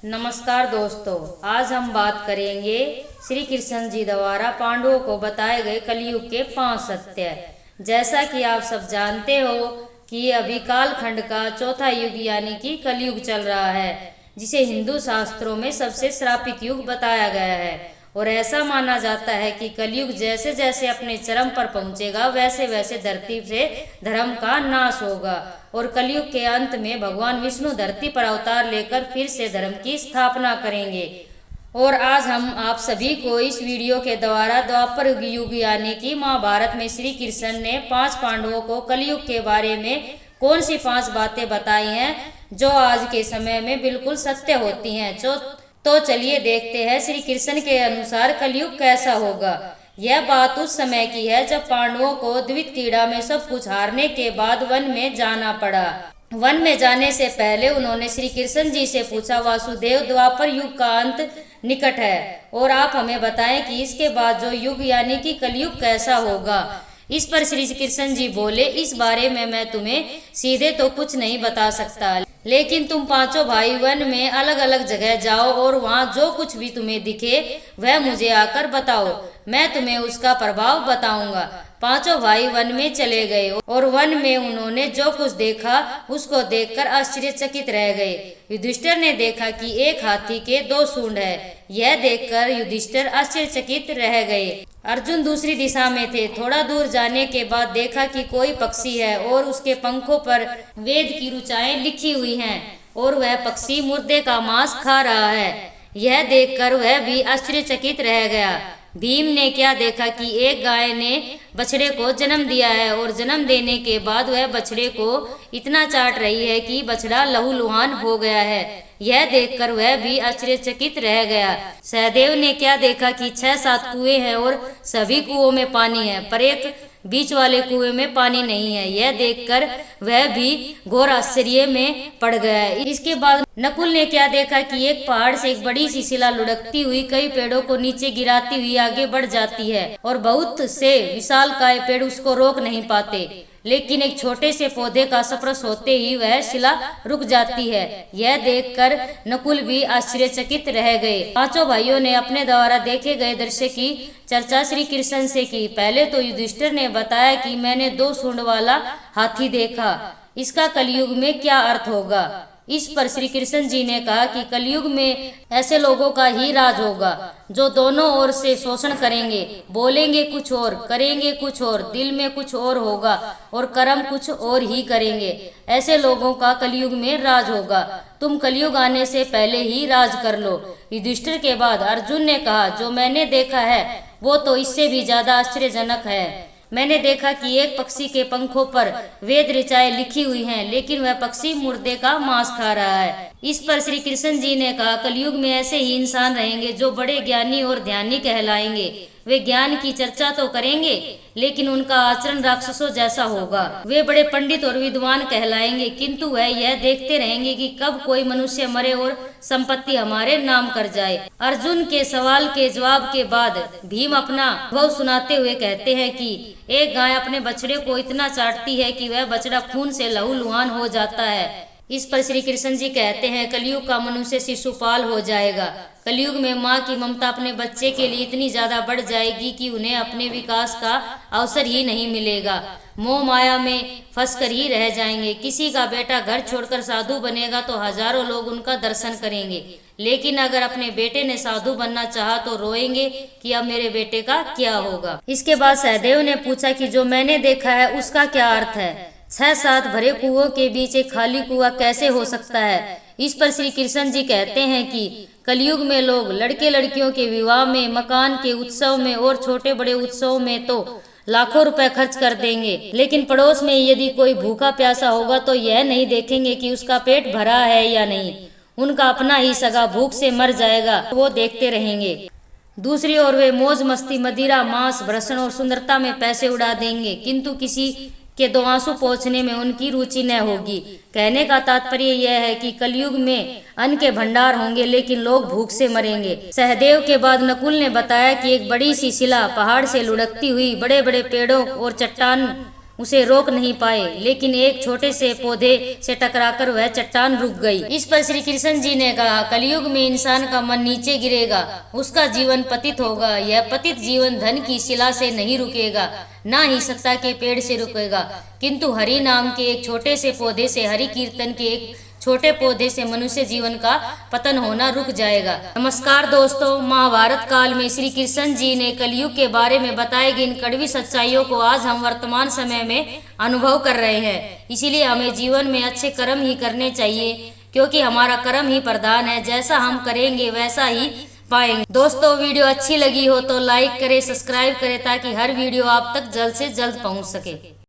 नमस्कार दोस्तों, आज हम बात करेंगे श्री कृष्ण जी द्वारा पांडवों को बताए गए कलयुग के 5 सत्य। जैसा कि आप सब जानते हो कि अभी कालखंड का चौथा युग यानी कि कलयुग चल रहा है, जिसे हिंदू शास्त्रों में सबसे श्रापित युग बताया गया है। और ऐसा माना जाता है कि कलयुग जैसे जैसे अपने चरम पर पहुंचेगा वैसे वैसे धरती से धर्म का नाश होगा और कलयुग के अंत में भगवान विष्णु धरती पर अवतार लेकर फिर से धर्म की स्थापना करेंगे। और आज हम आप सभी को इस वीडियो के द्वारा द्वापर युग यानी कि महाभारत में श्री कृष्ण ने 5 पांडवों को कलयुग के बारे में कौन सी 5 बातें बताई हैं जो आज के समय में बिल्कुल सत्य होती हैं। तो चलिए देखते हैं श्री कृष्ण के अनुसार कलयुग कैसा होगा। यह बात उस समय की है जब पांडवों को द्वित क्रीड़ा में सब कुछ हारने के बाद वन में जाना पड़ा। वन में जाने से पहले उन्होंने श्री कृष्ण जी से पूछा, वासुदेव, द्वापर युग का अंत निकट है और आप हमें बताएं कि इसके बाद जो युग यानी कि कलयुग कैसा होगा। इस पर श्री कृष्ण जी बोले, इस बारे में मैं तुम्हें सीधे तो कुछ नहीं बता सकता, लेकिन तुम पांचों भाई वन में अलग अलग जगह जाओ और वहाँ जो कुछ भी तुम्हें दिखे वह मुझे आकर बताओ, मैं तुम्हें उसका प्रभाव बताऊंगा। पांचों भाई वन में चले गए और वन में उन्होंने जो कुछ देखा उसको देखकर आश्चर्यचकित रह गए। युधिष्ठिर ने देखा कि एक हाथी के 2 सूंड है। यह देखकर युधिष्ठिर आश्चर्यचकित रह गए। अर्जुन दूसरी दिशा में थे। थोड़ा दूर जाने के बाद देखा कि कोई पक्षी है और उसके पंखों पर वेद की ऋचाएं लिखी हुई हैं और वह पक्षी मुर्दे का मांस खा रहा है। यह देखकर वह भी आश्चर्यचकित रह गया। भीम ने क्या देखा कि एक गाय ने बछड़े को जन्म दिया है और जन्म देने के बाद वह बछड़े को इतना चाट रही है कि बछड़ा लहूलुहान हो गया है। यह देखकर वह भी आश्चर्यचकित रह गया। सहदेव ने क्या देखा कि 6-7 कुएं हैं और सभी कुओं में पानी है, पर एक बीच वाले कुएं में पानी नहीं है। यह देखकर वह भी घोर आश्चर्य में पड़ गया। इसके बाद नकुल ने क्या देखा कि एक पहाड़ से एक बड़ी सी शिला लुढ़कती हुई कई पेड़ों को नीचे गिराती हुई आगे बढ़ जाती है और बहुत से विशालकाय पेड़ उसको रोक नहीं पाते, लेकिन एक छोटे से पौधे का स्पर्श होते ही वह शिला रुक जाती है। यह देखकर नकुल भी आश्चर्यचकित रह गए। पांचों भाइयों ने अपने द्वारा देखे गए दृश्य की चर्चा श्री कृष्ण से की। पहले तो युधिष्ठिर ने बताया कि मैंने 2 सूंड वाला हाथी देखा, इसका कलयुग में क्या अर्थ होगा। इस पर श्री कृष्ण जी ने कहा कि कलयुग में ऐसे लोगों का ही राज होगा जो दोनों ओर से शोषण करेंगे, बोलेंगे कुछ और, करेंगे कुछ और, दिल में कुछ और होगा और कर्म कुछ और ही करेंगे। ऐसे लोगों का कलयुग में राज होगा। तुम कलयुग आने से पहले ही राज कर लो। युधिष्ठिर के बाद अर्जुन ने कहा, जो मैंने देखा है वो तो इससे भी ज्यादा आश्चर्यजनक है। मैंने देखा कि एक पक्षी के पंखों पर वेद ऋचाएं लिखी हुई हैं, लेकिन वह पक्षी मुर्दे का मांस खा रहा है। इस पर श्री कृष्ण जी ने कहा, कलयुग में ऐसे ही इंसान रहेंगे जो बड़े ज्ञानी और ध्यानी कहलाएंगे। वे ज्ञान की चर्चा तो करेंगे लेकिन उनका आचरण राक्षसों जैसा होगा। वे बड़े पंडित और विद्वान कहलाएंगे, किंतु वह यह देखते रहेंगे कि कब कोई मनुष्य मरे और संपत्ति हमारे नाम कर जाए। अर्जुन के सवाल के जवाब के बाद भीम अपना अनुभव सुनाते हुए कहते हैं कि एक गाय अपने बछड़े को इतना चाटती है कि वह बछड़ा खून से लहूलुहान हो जाता है। इस पर श्री कृष्ण जी कहते हैं, कलयुग का मनुष्य शिशुपाल हो जाएगा। कलयुग में माँ की ममता अपने बच्चे के लिए इतनी ज्यादा बढ़ जाएगी कि उन्हें अपने विकास का अवसर ही नहीं मिलेगा। मोह माया में फंसकर ही रह जाएंगे। किसी का बेटा घर छोड़कर साधु बनेगा तो हजारों लोग उनका दर्शन करेंगे, लेकिन अगर अपने बेटे ने साधु बनना चाहा तो रोएंगे कि अब मेरे बेटे का क्या होगा। इसके बाद सहदेव ने पूछा कि जो मैंने देखा है उसका क्या अर्थ है। 6-7 भरे कुओं के बीच एक खाली कुआं कैसे हो सकता है। इस पर श्री कृष्ण जी कहते हैं कि कलयुग में लोग लड़के लड़कियों के विवाह में, मकान के उत्सव में और छोटे बड़े उत्सव में तो लाखों रुपए खर्च कर देंगे, लेकिन पड़ोस में यदि कोई भूखा प्यासा होगा तो यह नहीं देखेंगे कि उसका पेट भरा है या नहीं। उनका अपना ही सगा भूख से मर जाएगा, वो देखते रहेंगे। दूसरी ओर वे मौज मस्ती, मदिरा, मांस, भ्रषण और सुंदरता में पैसे उड़ा देंगे, किंतु किसी के 2 आंसू पोंछने में उनकी रुचि न होगी। कहने का तात्पर्य यह है कि कलयुग में अन्न के भंडार होंगे लेकिन लोग भूख से मरेंगे। सहदेव के बाद नकुल ने बताया कि एक बड़ी सी शिला पहाड़ से लुढ़कती हुई बड़े बड़े पेड़ों और चट्टान उसे रोक नहीं पाए, लेकिन एक छोटे से पौधे से टकराकर वह चट्टान रुक गई। इस पर श्री कृष्ण जी ने कहा, कलयुग में इंसान का मन नीचे गिरेगा, उसका जीवन पतित होगा। यह पतित जीवन धन की शिला से नहीं रुकेगा, ना ही सत्ता के पेड़ से रुकेगा, किंतु हरि नाम के एक छोटे से पौधे से, हरि कीर्तन के एक छोटे पौधे से मनुष्य जीवन का पतन होना रुक जाएगा। नमस्कार दोस्तों, महाभारत काल में श्री कृष्ण जी ने कलयुग के बारे में बताए गए इन कड़वी सच्चाइयों को आज हम वर्तमान समय में अनुभव कर रहे हैं। इसीलिए हमें जीवन में अच्छे कर्म ही करने चाहिए, क्योंकि हमारा कर्म ही प्रधान है। जैसा हम करेंगे वैसा ही पाएंगे। दोस्तों, वीडियो अच्छी लगी हो तो लाइक करें, सब्सक्राइब करें, ताकि हर वीडियो आप तक जल्द से जल्द पहुंच सके।